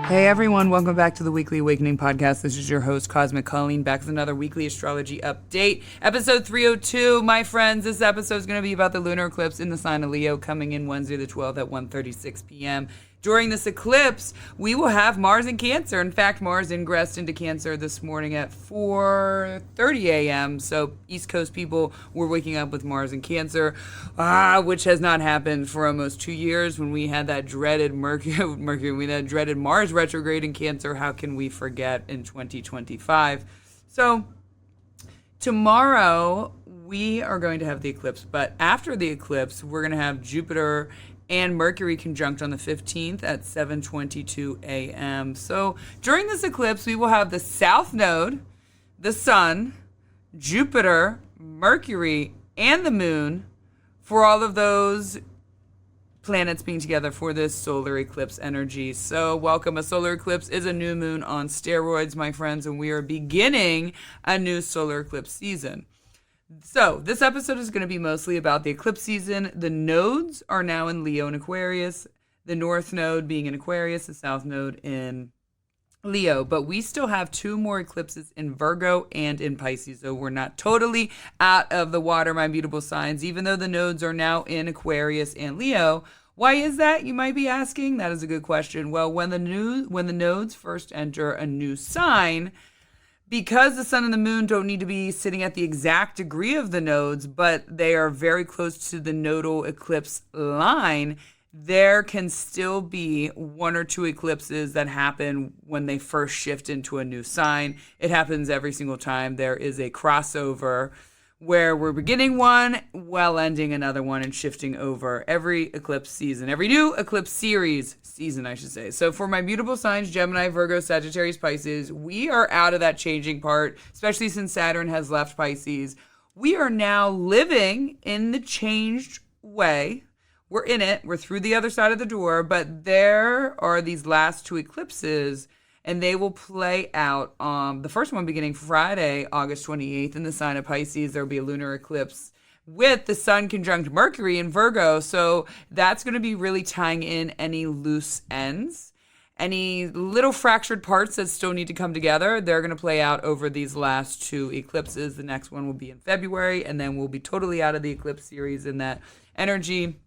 Hey everyone, welcome back to the Weekly Awakening Podcast. This is your host, Cosmic Colleen, back with another weekly astrology update. Episode 302, my friends. This episode is going to be about the lunar eclipse in the sign of Leo coming in Wednesday the 12th at 1:36 p.m. During this eclipse, we will have Mars in Cancer. In fact, Mars ingressed into Cancer this morning at 4:30 a.m. So East Coast people were waking up with Mars in Cancer, which has not happened for almost 2 years when we had that dreaded dreaded Mars retrograde in Cancer. How can we forget in 2025? So tomorrow we are going to have the eclipse, but after the eclipse, we're going to have Jupiter and Mercury conjunct on the 15th at 7:22 a.m. So during this eclipse, we will have the South Node, the Sun, Jupiter, Mercury, and the Moon for all of those planets being together for this solar eclipse energy. So welcome. A solar eclipse is a new moon on steroids, my friends, and we are beginning a new solar eclipse season. So this episode is going to be mostly about the eclipse season. The nodes are now in Leo and Aquarius, the North Node being in Aquarius, the South Node in Leo. But we still have two more eclipses in Virgo and in Pisces. So we're not totally out of the water, my beautiful signs, even though the nodes are now in Aquarius and Leo. Why is that, you might be asking? That is a good question. Well, when the nodes first enter a new sign, because the sun and the moon don't need to be sitting at the exact degree of the nodes, but they are very close to the nodal eclipse line, there can still be one or two eclipses that happen when they first shift into a new sign. It happens every single time there is a crossover where we're beginning one while ending another one and shifting over every eclipse season, every new eclipse season, I should say. So for my beautiful signs, Gemini, Virgo, Sagittarius, Pisces, we are out of that changing part, especially since Saturn has left Pisces. We are now living in the changed way. We're in it. We're through the other side of the door, but there are these last two eclipses, and they will play out the first one beginning Friday, August 28th, in the sign of Pisces. There will be a lunar eclipse with the sun conjunct Mercury in Virgo. So that's going to be really tying in any loose ends, any little fractured parts that still need to come together. They're going to play out over these last two eclipses. The next one will be in February, and then we'll be totally out of the eclipse series in that energy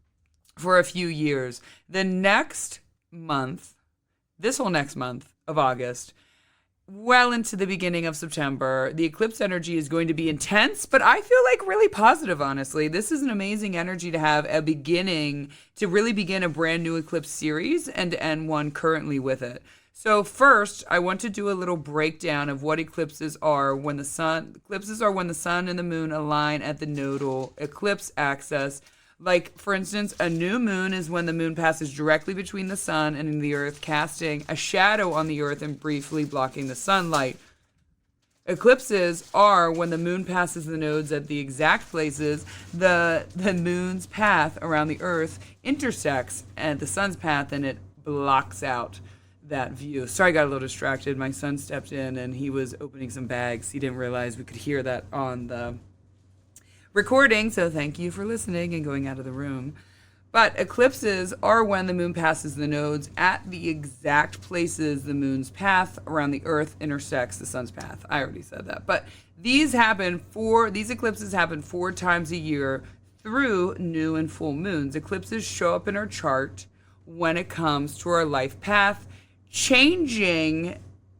for a few years. The next month, this whole next month of August, well into the beginning of September, the eclipse energy is going to be intense, but I feel like really positive, honestly. This is an amazing energy to have to really begin a brand new eclipse series and to end one currently with it. So first, I want to do a little breakdown of what eclipses are when the sun and the moon align at the nodal eclipse axis. Like, for instance, a new moon is when the moon passes directly between the sun and the earth, casting a shadow on the earth and briefly blocking the sunlight. Eclipses are when the moon passes the nodes at the exact places the moon's path around the earth intersects at the sun's path, and it blocks out that view. Sorry, I got a little distracted. My son stepped in and he was opening some bags. He didn't realize we could hear that on the recording, so thank you for listening and going out of the room. But eclipses are when the moon passes the nodes at the exact places the moon's path around the earth intersects the sun's path. I already said that. But these eclipses happen 4 times a year through new and full moons. Eclipses show up in our chart when it comes to our life path, changing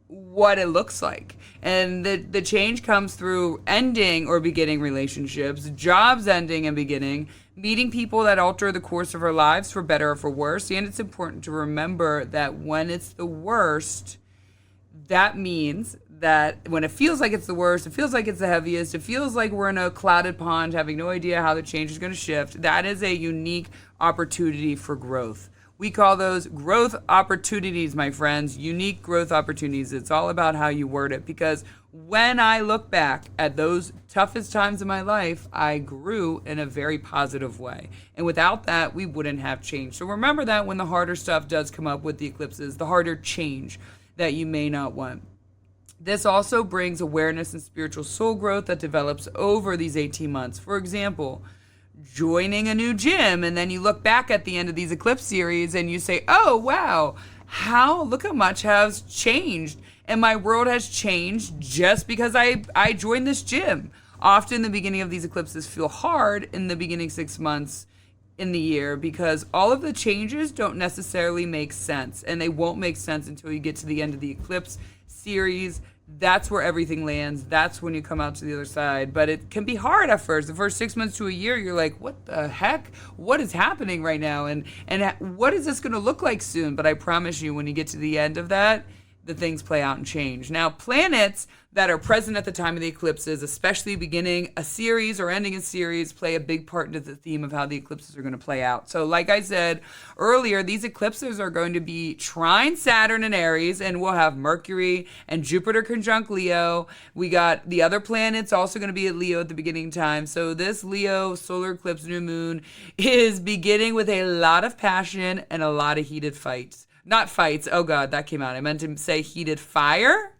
what it looks like. And the change comes through ending or beginning relationships, jobs ending and beginning, meeting people that alter the course of our lives for better or for worse. And it's important to remember that when it's the worst, that means that when it feels like it's the worst, it feels like it's the heaviest, it feels like we're in a clouded pond having no idea how the change is going to shift, that is a unique opportunity for growth. We call those growth opportunities, my friends, unique growth opportunities. It's all about how you word it, because when I look back at those toughest times in my life, I grew in a very positive way. And without that, we wouldn't have change. So remember that when the harder stuff does come up with the eclipses, the harder change that you may not want. This also brings awareness and spiritual soul growth that develops over these 18 months. For example, joining a new gym, and then you look back at the end of these eclipse series and you say, oh, wow, look how much has changed. And my world has changed just because I joined this gym. Often the beginning of these eclipses feel hard in the beginning 6 months in the year because all of the changes don't necessarily make sense. And they won't make sense until you get to the end of the eclipse series. That's where everything lands. That's when you come out to the other side. But it can be hard at first. The first 6 months to a year, you're like, what the heck? What is happening right now? And what is this going to look like soon? But I promise you, when you get to the end of that, the things play out and change. Now, planets that are present at the time of the eclipses, especially beginning a series or ending a series, play a big part into the theme of how the eclipses are going to play out. So like I said earlier, these eclipses are going to be trine Saturn in Aries, and we'll have Mercury and Jupiter conjunct Leo. We got the other planets also going to be at Leo at the beginning time. So this Leo solar eclipse new moon is beginning with a lot of passion and a lot of heated fights. Not fights. Oh, God, that came out. I meant to say heated fire.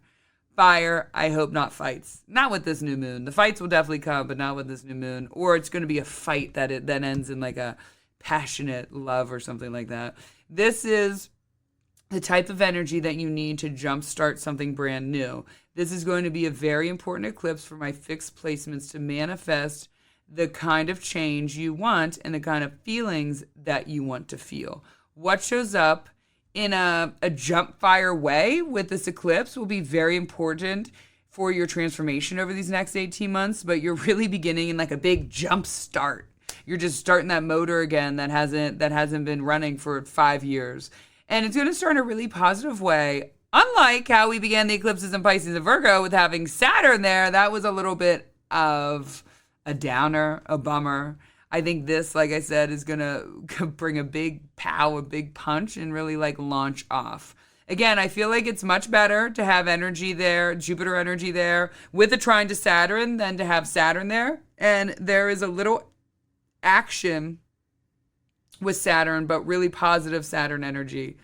Fire. I hope not fights. Not with this new moon. The fights will definitely come, but not with this new moon. Or it's going to be a fight that it then ends in like a passionate love or something like that. This is the type of energy that you need to jumpstart something brand new. This is going to be a very important eclipse for my fixed placements to manifest the kind of change you want and the kind of feelings that you want to feel. What shows up in a jump fire way with this eclipse will be very important for your transformation over these next 18 months, but you're really beginning in like a big jump start. You're just starting that motor again that hasn't been running for 5 years. And it's going to start in a really positive way. Unlike how we began the eclipses in Pisces and Virgo with having Saturn there, that was a little bit of a downer, a bummer. I think this, like I said, is going to bring a big pow, a big punch, and really like launch off. Again, I feel like it's much better to have energy there, Jupiter energy there, with a trine to Saturn than to have Saturn there. And there is a little action with Saturn, but really positive Saturn energy.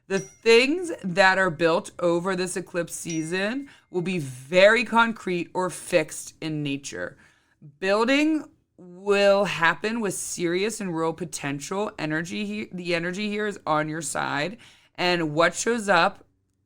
The things that are built over this eclipse season will be very concrete or fixed in nature. Building will happen with serious and real potential energy. The energy here is on your side, and what shows up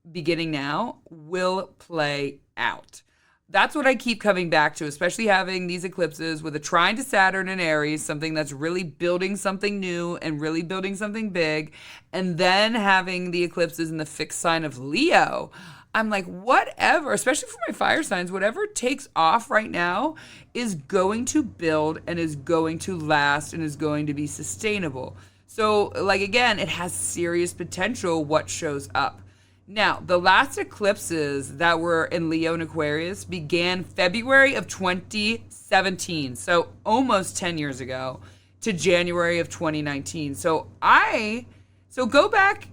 beginning now will play out. That's what I keep coming back to, especially having these eclipses with a trine to Saturn in Aries, something that's really building something new and really building something big, and then having the eclipses in the fixed sign of Leo. I'm like, whatever, especially for my fire signs, whatever takes off right now is going to build and is going to last and is going to be sustainable. So, like, again, it has serious potential what shows up. Now, the last eclipses that were in Leo and Aquarius began February of 2017, so almost 10 years ago, to January of 2019. So go back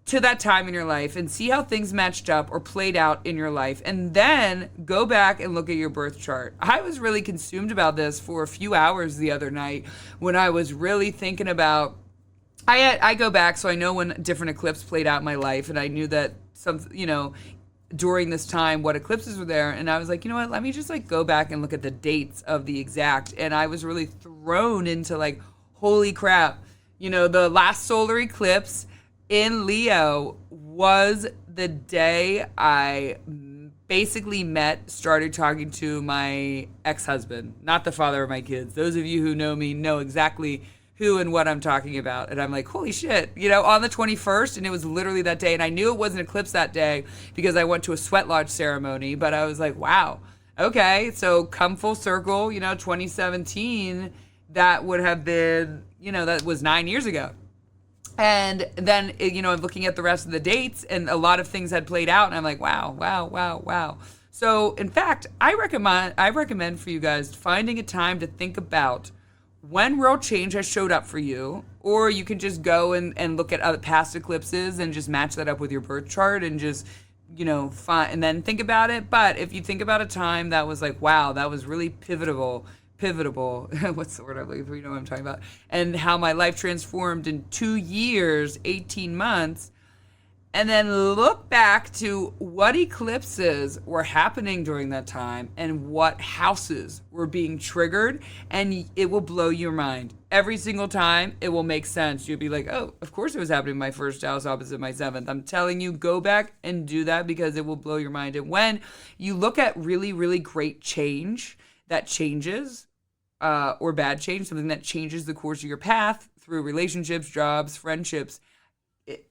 to that time in your life and see how things matched up or played out in your life, and then go back and look at your birth chart. I was really consumed about this for a few hours the other night when I was really thinking about, I go back so I know when different eclipses played out in my life, and I knew that during this time what eclipses were there, and I was like, you know what, let me just like go back and look at the dates of the exact, and I was really thrown into like, holy crap, the last solar eclipse in Leo was the day I basically started talking to my ex-husband, not the father of my kids. Those of you who know me know exactly who and what I'm talking about. And I'm like, holy shit, on the 21st, and it was literally that day. And I knew it was an eclipse that day because I went to a sweat lodge ceremony, but I was like, wow, okay, so come full circle, 2017, that would have been, that was 9 years ago. And then, I'm looking at the rest of the dates, and a lot of things had played out, and I'm like, wow. So, in fact, I recommend for you guys finding a time to think about when real change has showed up for you, or you can just go and look at other past eclipses and just match that up with your birth chart and just, find, and then think about it. But if you think about a time that was like, wow, that was really pivotal, what's the word I believe, you know what I'm talking about, and how my life transformed in 2 years, 18 months, and then look back to what eclipses were happening during that time and what houses were being triggered, and it will blow your mind. Every single time, it will make sense. You'll be like, oh, of course it was happening in my first house opposite my seventh. I'm telling you, go back and do that because it will blow your mind. And when you look at really, really great change that changes, or bad change, something that changes the course of your path through relationships, jobs, friendships,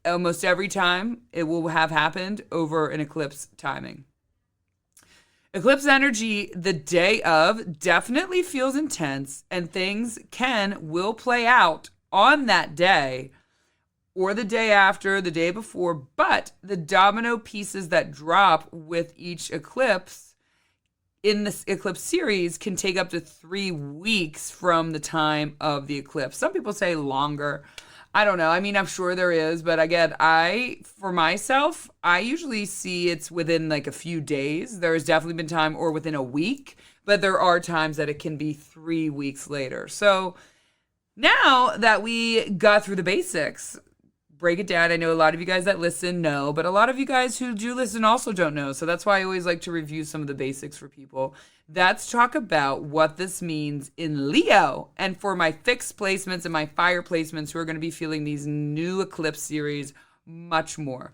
almost every time it will have happened over an eclipse timing. Eclipse energy the day of definitely feels intense, and things will play out on that day or the day after, the day before, but the domino pieces that drop with each eclipse in this eclipse series can take up to 3 weeks from the time of the eclipse. Some people say longer. I don't know. I mean, I'm sure there is, but again, for myself, I usually see it's within like a few days. There has definitely been time or within a week, but there are times that it can be 3 weeks later. So now that we got through the basics, break it down. I know a lot of you guys that listen know, but a lot of you guys who do listen also don't know. So that's why I always like to review some of the basics for people. Let's talk about what this means in Leo and for my fixed placements and my fire placements who are going to be feeling these new eclipse series much more.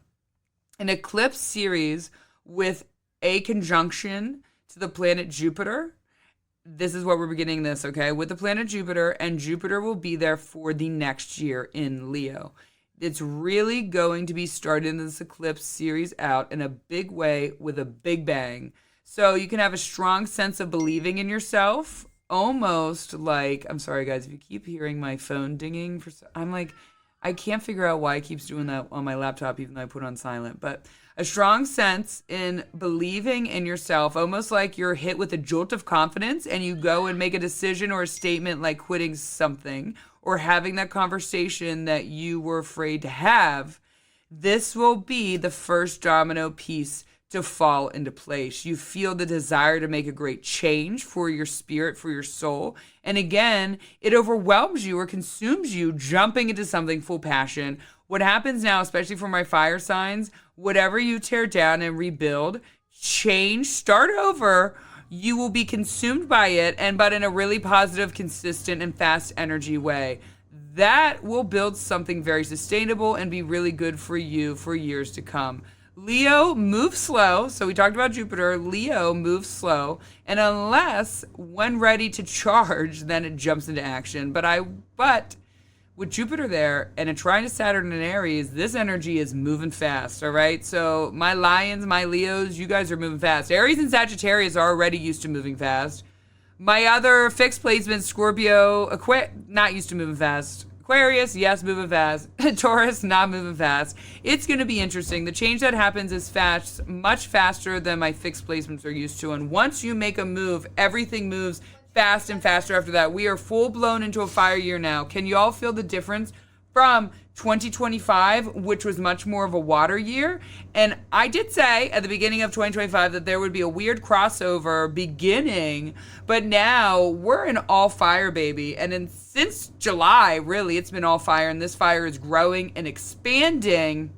An eclipse series with a conjunction to the planet Jupiter. This is what we're beginning this, okay? With the planet Jupiter, and Jupiter will be there for the next year in Leo. It's really going to be starting this eclipse series out in a big way with a big bang. So you can have a strong sense of believing in yourself, almost like, I'm sorry guys, if you keep hearing my phone dinging, I'm like, I can't figure out why it keeps doing that on my laptop, even though I put it on silent. But a strong sense in believing in yourself, almost like you're hit with a jolt of confidence and you go and make a decision or a statement like quitting something or having that conversation that you were afraid to have. This will be the first domino piece to fall into place. You feel the desire to make a great change for your spirit, for your soul. And again, it overwhelms you or consumes you, jumping into something full passion. What happens now, especially for my fire signs, whatever you tear down and rebuild, change, start over, you will be consumed by it, but in a really positive, consistent, and fast energy way. That will build something very sustainable and be really good for you for years to come. Leo moves slow. So we talked about Jupiter. Leo moves slow. And unless when ready to charge, then it jumps into action. But with Jupiter there and a trine to Saturn in Aries, this energy is moving fast, all right? So my Lions, my Leos, you guys are moving fast. Aries and Sagittarius are already used to moving fast. My other fixed placements, Scorpio, not used to moving fast. Aquarius, yes, moving fast. Taurus, not moving fast. It's going to be interesting. The change that happens is fast, much faster than my fixed placements are used to. And once you make a move, everything moves fast and faster after that. We are full blown into a fire year now. Can you all feel the difference from 2025, which was much more of a water year? And I did say at the beginning of 2025 that there would be a weird crossover beginning, but now we're in all fire, baby. And since July, really, it's been all fire, and this fire is growing and expanding,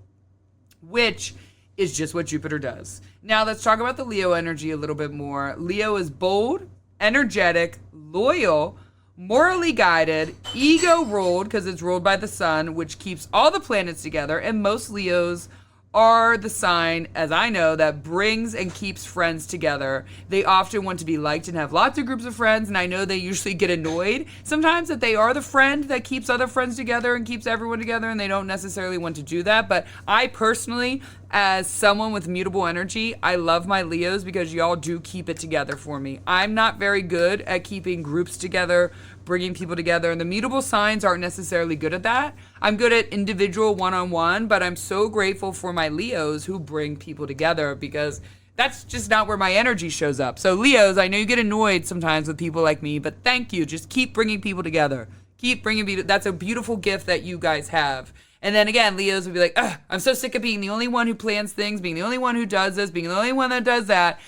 which is just what Jupiter does. Now let's talk about the Leo energy a little bit more. Leo is bold, energetic, loyal, morally guided, ego ruled, because it's ruled by the sun, which keeps all the planets together. And most Leos are the sign, as I know, that brings and keeps friends together. They often want to be liked and have lots of groups of friends, and I know they usually get annoyed sometimes that they are the friend that keeps other friends together and keeps everyone together, and they don't necessarily want to do that. But I personally, as someone with mutable energy, I love my Leos because y'all do keep it together for me. I'm not very good at keeping groups together, bringing people together, and the mutable signs aren't necessarily good at that. I'm good at individual one-on-one, but I'm so grateful for my Leos who bring people together because that's just not where my energy shows up. So Leos, I know you get annoyed sometimes with people like me, but thank you. Just keep bringing people together. Keep bringing people. That's a beautiful gift that you guys have. And then again, Leos would be like, I'm so sick of being the only one who plans things, being the only one who does this, being the only one that does that.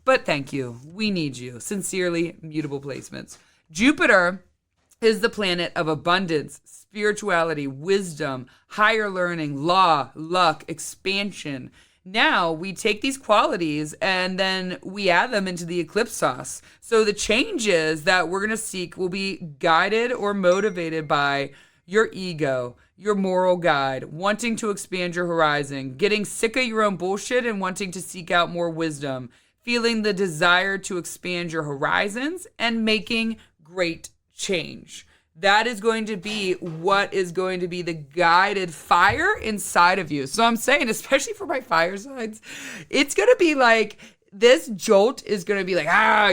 But thank you. We need you. Sincerely, mutable placements. Jupiter is the planet of abundance, spirituality, wisdom, higher learning, law, luck, expansion. Now we take these qualities and then we add them into the eclipse sauce. So the changes that we're going to seek will be guided or motivated by your ego, your moral guide, wanting to expand your horizon, getting sick of your own bullshit and wanting to seek out more wisdom, feeling the desire to expand your horizons, and making great change. That is going to be what is going to be the guided fire inside of you. So I'm saying, especially for my fire signs, it's going to be like, this jolt is going to be like,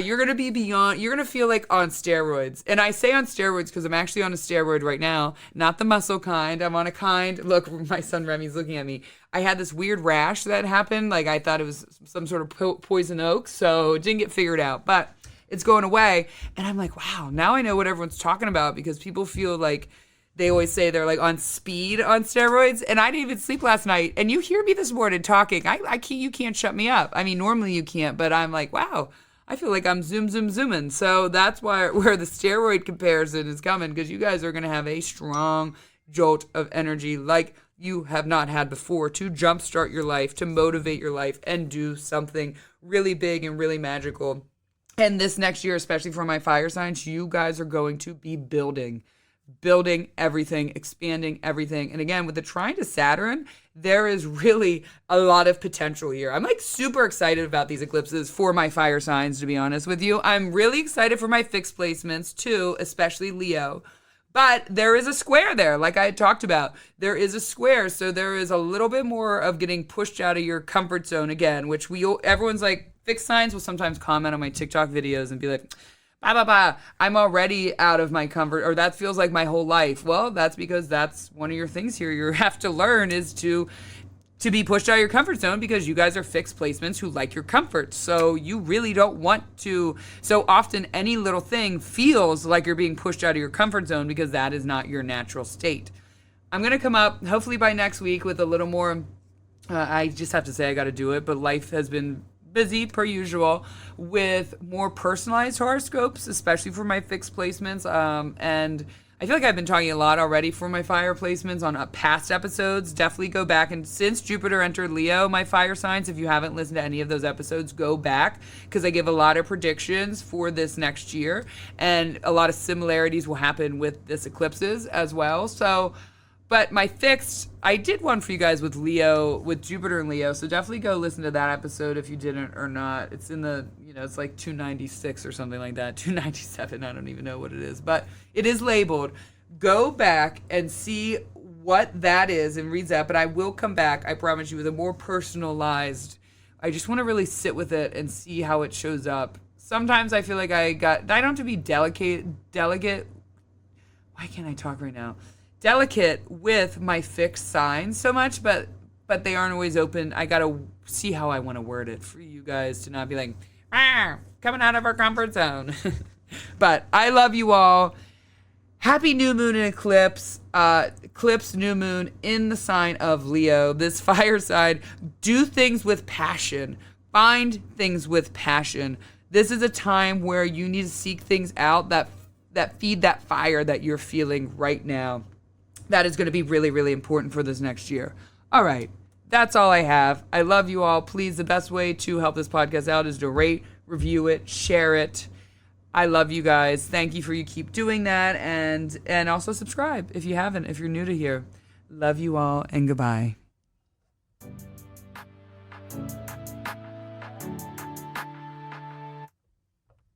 you're going to be beyond, you're going to feel like on steroids. And I say on steroids because I'm actually on a steroid right now, not the muscle kind. I'm on a kind, look, my son Remy's looking at me. I had this weird rash that happened. Like I thought it was some sort of poison oak, so it didn't get figured out. But it's going away. And I'm like, wow, now I know what everyone's talking about, because people feel like, they always say they're like on speed on steroids. And I didn't even sleep last night. And you hear me this morning talking. You can't shut me up. I mean, normally you can't, but I'm like, wow, I feel like I'm zooming. So that's where the steroid comparison is coming, because you guys are going to have a strong jolt of energy like you have not had before, to jumpstart your life, to motivate your life, and do something really big and really magical. And this next year, especially for my fire signs, you guys are going to be building everything, expanding everything. And again, with the trine to Saturn, there is really a lot of potential here. I'm like super excited about these eclipses for my fire signs, to be honest with you. I'm really excited for my fixed placements too, especially Leo. But there is a square there, like I had talked about. There is a square, so there is a little bit more of getting pushed out of your comfort zone again, which everyone's like, fixed signs will sometimes comment on my TikTok videos and be like, I'm already out of my comfort, or that feels like my whole life. Well, that's because that's one of your things here. You have to learn is to be pushed out of your comfort zone, because you guys are fixed placements who like your comfort. So you really don't want to. So often any little thing feels like you're being pushed out of your comfort zone, because that is not your natural state. I'm going to come up hopefully by next week with a little more. I just have to say I got to do it, but life has been busy per usual, with more personalized horoscopes, especially for my fixed placements. And I feel like I've been talking a lot already for my fire placements on past episodes. Definitely go back, and since Jupiter entered Leo, my fire signs, if you haven't listened to any of those episodes, go back, because I give a lot of predictions for this next year, and a lot of similarities will happen with this eclipses as well. So, but my fixed, I did one for you guys with Leo, with Jupiter and Leo, so definitely go listen to that episode if you didn't or not. It's in the, it's like 296 or something like that, 297, I don't even know what it is, but it is labeled. Go back and see what that is and read that, but I will come back, I promise you, with a more personalized, I just want to really sit with it and see how it shows up. Sometimes I feel like I don't have to be delicate, why can't I talk right now? Delicate with my fixed signs so much, but they aren't always open. I gotta see how I want to word it for you guys to not be like, coming out of our comfort zone. But I love you all. Happy new moon and eclipse. Eclipse, new moon in the sign of Leo. This fire side, do things with passion. Find things with passion. This is a time where you need to seek things out that feed that fire that you're feeling right now. That is going to be really, really important for this next year. All right. That's all I have. I love you all. Please, the best way to help this podcast out is to rate, review it, share it. I love you guys. Thank you for you keep doing that. And also subscribe if you haven't, if you're new to here. Love you all, and goodbye.